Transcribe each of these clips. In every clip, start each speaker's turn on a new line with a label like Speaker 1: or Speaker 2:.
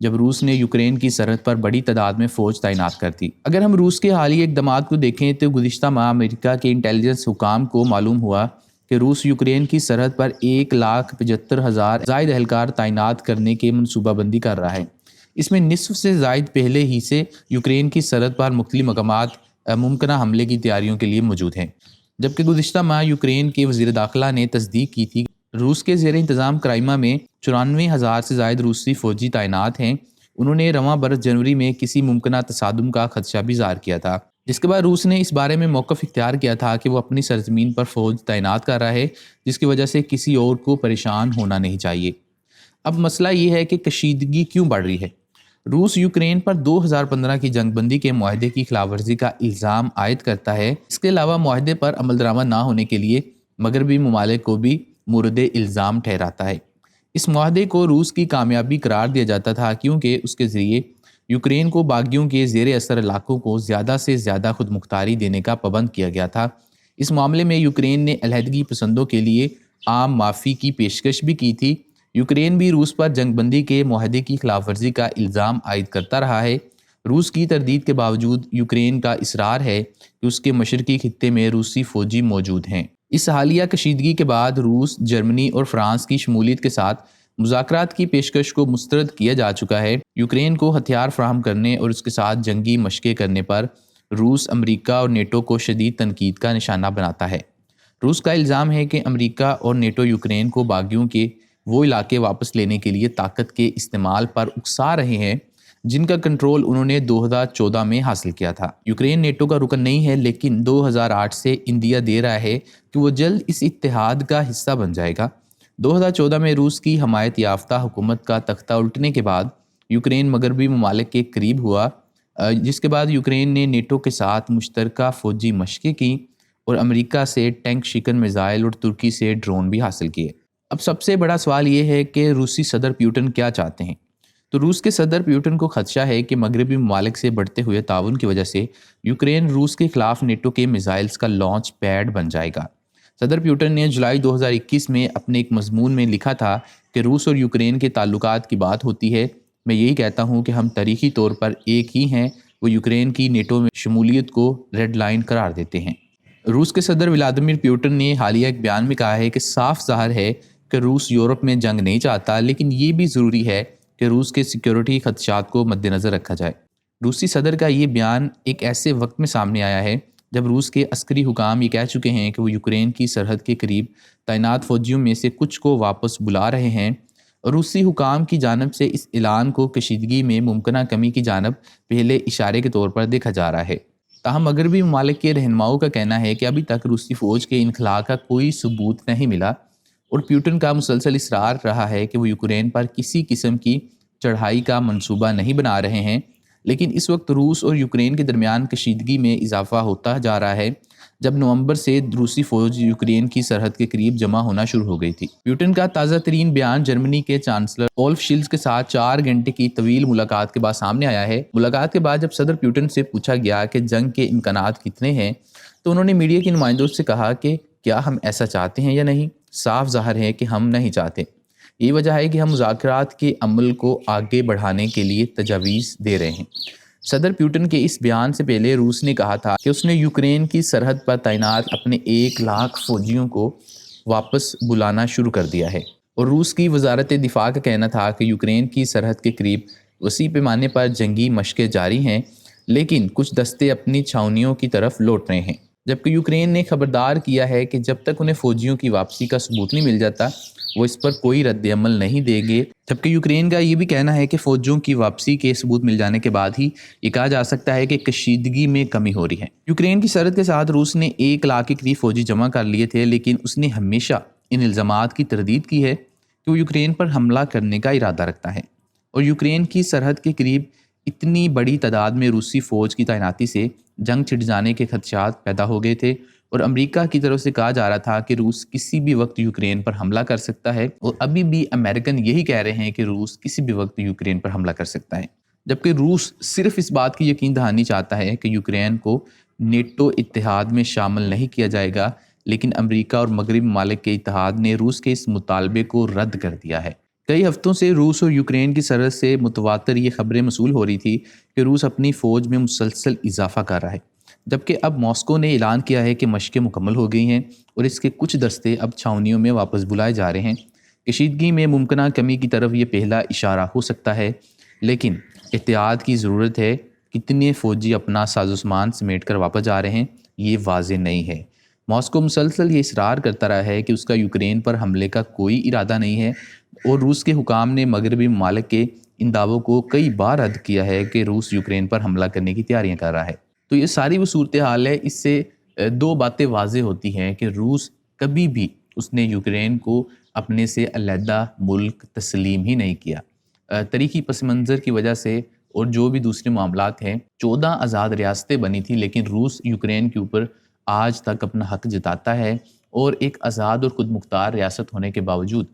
Speaker 1: جب روس نے یوکرین کی سرحد پر بڑی تعداد میں فوج تعینات کر دی۔ اگر ہم روس کے حالیہ اقدامات کو دیکھیں تو گزشتہ ماہ امریکہ کے انٹیلیجنس حکام کو معلوم ہوا کہ روس یوکرین کی سرحد پر 1,75,000 زائد اہلکار تعینات کرنے کی منصوبہ بندی کر رہا ہے۔ اس میں نصف سے زائد پہلے ہی سے یوکرین کی سرحد پر مختلف مقامات ممکنہ حملے کی تیاریوں کے لیے موجود ہیں، جبکہ گزشتہ ماہ یوکرین کے وزیر داخلہ نے تصدیق کی تھی روس کے زیر انتظام کرائمہ میں 94,000 سے زائد روسی فوجی تعینات ہیں۔ انہوں نے رواں برس جنوری میں کسی ممکنہ تصادم کا خدشہ بھی ظاہر کیا تھا، جس کے بعد روس نے اس بارے میں موقف اختیار کیا تھا کہ وہ اپنی سرزمین پر فوج تعینات کر رہا ہے، جس کی وجہ سے کسی اور کو پریشان ہونا نہیں چاہیے۔ اب مسئلہ یہ ہے کہ کشیدگی کیوں بڑھ رہی ہے؟ روس یوکرین پر 2015 کی جنگ بندی کے معاہدے کی خلاف ورزی کا الزام عائد کرتا ہے۔ اس کے علاوہ معاہدے پر عمل درآمد نہ ہونے کے لیے مغربی ممالک کو بھی مورد الزام ٹھہراتا ہے۔ اس معاہدے کو روس کی کامیابی قرار دیا جاتا تھا کیونکہ اس کے ذریعے یوکرین کو باغیوں کے زیر اثر علاقوں کو زیادہ سے زیادہ خود مختاری دینے کا پابند کیا گیا تھا۔ اس معاملے میں یوکرین نے علیحدگی پسندوں کے لیے عام معافی کی پیشکش بھی کی تھی۔ یوکرین بھی روس پر جنگ بندی کے معاہدے کی خلاف ورزی کا الزام عائد کرتا رہا ہے۔ روس کی تردید کے باوجود یوکرین کا اصرار ہے کہ اس کے مشرقی خطے میں روسی فوجی موجود ہیں۔ اس حالیہ کشیدگی کے بعد روس، جرمنی اور فرانس کی شمولیت کے ساتھ مذاکرات کی پیشکش کو مسترد کیا جا چکا ہے۔ یوکرین کو ہتھیار فراہم کرنے اور اس کے ساتھ جنگی مشقیں کرنے پر روس امریکہ اور نیٹو کو شدید تنقید کا نشانہ بناتا ہے۔ روس کا الزام ہے کہ امریکہ اور نیٹو یوکرین کو باغیوں کے وہ علاقے واپس لینے کے لیے طاقت کے استعمال پر اکسا رہے ہیں جن کا کنٹرول انہوں نے 2014 میں حاصل کیا تھا۔ یوکرین نیٹو کا رکن نہیں ہے، لیکن 2008 سے اندیا دے رہا ہے کہ وہ جلد اس اتحاد کا حصہ بن جائے گا۔ 2014 میں روس کی حمایت یافتہ حکومت کا تختہ الٹنے کے بعد یوکرین مغربی ممالک کے قریب ہوا، جس کے بعد یوکرین نے نیٹو کے ساتھ مشترکہ فوجی مشقیں کیں اور امریکہ سے ٹینک شکن میزائل اور ترکی سے ڈرون بھی حاصل کیے۔ اب سب سے بڑا سوال یہ ہے کہ روسی صدر پیوٹن کیا چاہتے ہیں؟ تو روس کے صدر پیوٹن کو خدشہ ہے کہ مغربی ممالک سے بڑھتے ہوئے تعاون کی وجہ سے یوکرین روس کے خلاف نیٹو کے میزائلز کا لانچ پیڈ بن جائے گا۔ صدر پیوٹن نے جولائی 2021 میں اپنے ایک مضمون میں لکھا تھا کہ روس اور یوکرین کے تعلقات کی بات ہوتی ہے، میں یہی کہتا ہوں کہ ہم تاریخی طور پر ایک ہی ہیں۔ وہ یوکرین کی نیٹو میں شمولیت کو ریڈ لائن قرار دیتے ہیں۔ روس کے صدر ولادیمیر پیوٹن نے حالیہ ایک بیان میں کہا ہے کہ صاف ظاہر ہے کہ روس یورپ میں جنگ نہیں چاہتا، لیکن یہ بھی ضروری ہے کہ روس کے سیکیورٹی خدشات کو مد نظر رکھا جائے۔ روسی صدر کا یہ بیان ایک ایسے وقت میں سامنے آیا ہے جب روس کے عسکری حکام یہ کہہ چکے ہیں کہ وہ یوکرین کی سرحد کے قریب تعینات فوجیوں میں سے کچھ کو واپس بلا رہے ہیں، اور روسی حکام کی جانب سے اس اعلان کو کشیدگی میں ممکنہ کمی کی جانب پہلے اشارے کے طور پر دیکھا جا رہا ہے۔ تاہم مغربی ممالک کے رہنماؤں کا کہنا ہے کہ ابھی تک روسی فوج کے انخلاء کا کوئی ثبوت نہیں ملا، اور پیوٹن کا مسلسل اصرار رہا ہے کہ وہ یوکرین پر کسی قسم کی چڑھائی کا منصوبہ نہیں بنا رہے ہیں۔ لیکن اس وقت روس اور یوکرین کے درمیان کشیدگی میں اضافہ ہوتا جا رہا ہے، جب نومبر سے روسی فوج یوکرین کی سرحد کے قریب جمع ہونا شروع ہو گئی تھی۔ پیوٹن کا تازہ ترین بیان جرمنی کے چانسلر اولف شیلز کے ساتھ 4 گھنٹے کی طویل ملاقات کے بعد سامنے آیا ہے۔ ملاقات کے بعد جب صدر پیوٹن سے پوچھا گیا کہ جنگ کے امکانات کتنے ہیں، تو انہوں نے میڈیا کے نمائندوں سے کہا کہ کیا ہم ایسا چاہتے ہیں یا نہیں؟ صاف ظاہر ہے کہ ہم نہیں چاہتے۔ یہ وجہ ہے کہ ہم مذاکرات کے عمل کو آگے بڑھانے کے لیے تجاویز دے رہے ہیں۔ صدر پیوٹن کے اس بیان سے پہلے روس نے کہا تھا کہ اس نے یوکرین کی سرحد پر تعینات اپنے 1,00,000 فوجیوں کو واپس بلانا شروع کر دیا ہے، اور روس کی وزارت دفاع کا کہنا تھا کہ یوکرین کی سرحد کے قریب وسیع پیمانے پر جنگی مشقیں جاری ہیں، لیکن کچھ دستے اپنی چھاؤنیوں کی طرف لوٹ رہے ہیں۔ جبکہ یوکرین نے خبردار کیا ہے کہ جب تک انہیں فوجیوں کی واپسی کا ثبوت نہیں مل جاتا وہ اس پر کوئی رد عمل نہیں دیں گے۔ جبکہ یوکرین کا یہ بھی کہنا ہے کہ فوجیوں کی واپسی کے ثبوت مل جانے کے بعد ہی یہ کہا جا سکتا ہے کہ کشیدگی میں کمی ہو رہی ہے۔ یوکرین کی سرحد کے ساتھ روس نے 1,00,000 کے قریب فوجی جمع کر لیے تھے، لیکن اس نے ہمیشہ ان الزامات کی تردید کی ہے کہ وہ یوکرین پر حملہ کرنے کا ارادہ رکھتا ہے، اور یوکرین کی سرحد کے قریب اتنی بڑی تعداد میں روسی فوج کی تعیناتی سے جنگ چھڑ جانے کے خدشات پیدا ہو گئے تھے، اور امریکہ کی طرف سے کہا جا رہا تھا کہ روس کسی بھی وقت یوکرین پر حملہ کر سکتا ہے، اور ابھی بھی امریکن یہی کہہ رہے ہیں کہ روس کسی بھی وقت یوکرین پر حملہ کر سکتا ہے۔ جبکہ روس صرف اس بات کی یقین دہانی چاہتا ہے کہ یوکرین کو نیٹو اتحاد میں شامل نہیں کیا جائے گا، لیکن امریکہ اور مغربی ممالک کے اتحاد نے روس کے اس مطالبے کو رد کر دیا ہے۔ کئی ہفتوں سے روس اور یوکرین کی سرحد سے متواتر یہ خبریں موصول ہو رہی تھی کہ روس اپنی فوج میں مسلسل اضافہ کر رہا ہے، جبکہ اب ماسکو نے اعلان کیا ہے کہ مشقیں مکمل ہو گئی ہیں اور اس کے کچھ دستے اب چھاونیوں میں واپس بلائے جا رہے ہیں۔ کشیدگی میں ممکنہ کمی کی طرف یہ پہلا اشارہ ہو سکتا ہے، لیکن احتیاط کی ضرورت ہے۔ کتنے فوجی اپنا ساز و سامان سمیٹ کر واپس جا رہے ہیں یہ واضح نہیں ہے۔ ماسکو مسلسل یہ اصرار کرتا رہا ہے کہ اس کا یوکرین پر حملے کا کوئی ارادہ نہیں ہے، اور روس کے حکام نے مغربی ممالک کے ان دعووں کو کئی بار رد کیا ہے کہ روس یوکرین پر حملہ کرنے کی تیاریاں کر رہا ہے۔ تو یہ ساری وہ صورتحال ہے، اس سے دو باتیں واضح ہوتی ہیں کہ روس کبھی بھی اس نے یوکرین کو اپنے سے علیحدہ ملک تسلیم ہی نہیں کیا۔ تاریخی پس منظر کی وجہ سے اور جو بھی دوسرے معاملات ہیں، 14 آزاد ریاستیں بنی تھیں، لیکن روس یوکرین کے اوپر آج تک اپنا حق جتاتا ہے، اور ایک آزاد اور خود مختار ریاست ہونے کے باوجود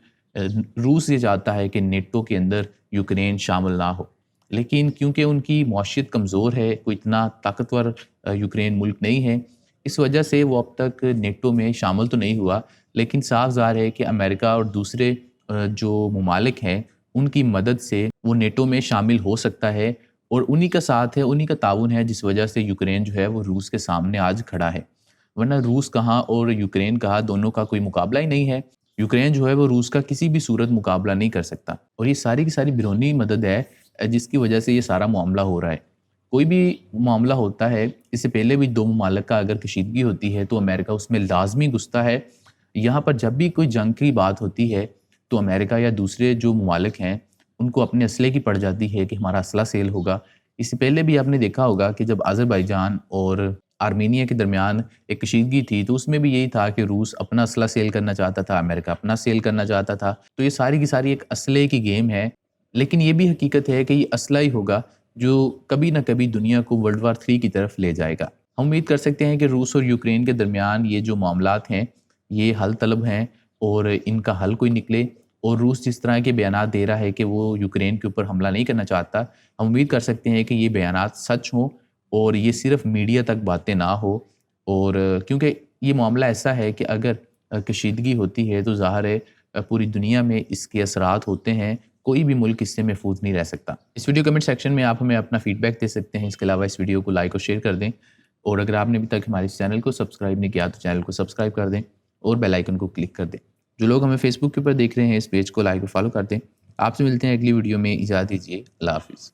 Speaker 1: روس یہ چاہتا ہے کہ نیٹو کے اندر یوکرین شامل نہ ہو، لیکن کیونکہ ان کی معاشیت کمزور ہے، کوئی اتنا طاقتور یوکرین ملک نہیں ہے، اس وجہ سے وہ اب تک نیٹو میں شامل تو نہیں ہوا، لیکن صاف ظاہر ہے کہ امریکہ اور دوسرے جو ممالک ہیں ان کی مدد سے وہ نیٹو میں شامل ہو سکتا ہے، اور انہی کا ساتھ ہے، انہی کا تعاون ہے جس وجہ سے یوکرین جو ہے وہ روس کے سامنے آج کھڑا ہے، ورنہ روس کہاں اور یوکرین کہاں، دونوں کا کوئی مقابلہ ہی نہیں ہے۔ یوکرین جو ہے وہ روس کا کسی بھی صورت مقابلہ نہیں کر سکتا، اور یہ ساری کی ساری بیرونی مدد ہے جس کی وجہ سے یہ سارا معاملہ ہو رہا ہے۔ کوئی بھی معاملہ ہوتا ہے، اس سے پہلے بھی دو ممالک کا اگر کشیدگی ہوتی ہے تو امریکہ اس میں لازمی گھستا ہے۔ یہاں پر جب بھی کوئی جنگ کی بات ہوتی ہے تو امریکہ یا دوسرے جو ممالک ہیں ان کو اپنے اسلحے کی پڑ جاتی ہے کہ ہمارا اسلحہ سیل ہوگا۔ اس سے پہلے بھی آپ نے دیکھا ہوگا کہ جب آذربائیجان اور آرمینیا کے درمیان ایک کشیدگی تھی تو اس میں بھی یہی تھا کہ روس اپنا اسلحہ سیل کرنا چاہتا تھا، امریکہ اپنا سیل کرنا چاہتا تھا۔ تو یہ ساری کی ساری ایک اسلحے کی گیم ہے، لیکن یہ بھی حقیقت ہے کہ یہ اسلحہ ہی ہوگا جو کبھی نہ کبھی دنیا کو ورلڈ وار 3 کی طرف لے جائے گا۔ ہم امید کر سکتے ہیں کہ روس اور یوکرین کے درمیان یہ جو معاملات ہیں یہ حل طلب ہیں، اور ان کا حل کوئی نکلے، اور روس جس طرح کے بیانات دے رہا ہے کہ وہ یوکرین کے اوپر حملہ نہیں کرنا چاہتا، ہم امید کر سکتے ہیں کہ یہ بیانات سچ ہوں اور یہ صرف میڈیا تک باتیں نہ ہو، اور کیونکہ یہ معاملہ ایسا ہے کہ اگر کشیدگی ہوتی ہے تو ظاہر ہے پوری دنیا میں اس کے اثرات ہوتے ہیں، کوئی بھی ملک اس سے محفوظ نہیں رہ سکتا۔ اس ویڈیو کمنٹ سیکشن میں آپ ہمیں اپنا فیڈ بیک دے سکتے ہیں، اس کے علاوہ اس ویڈیو کو لائک اور شیئر کر دیں، اور اگر آپ نے ابھی تک ہمارے چینل کو سبسکرائب نہیں کیا تو چینل کو سبسکرائب کر دیں اور بیل آئیکن کو کلک کر دیں۔ جو لوگ ہمیں فیس بک کے اوپر دیکھ رہے ہیں اس پیج کو لائک اور فالو کر دیں۔ آپ سے ملتے ہیں اگلی ویڈیو میں، اجازت دیجیے، اللہ حافظ۔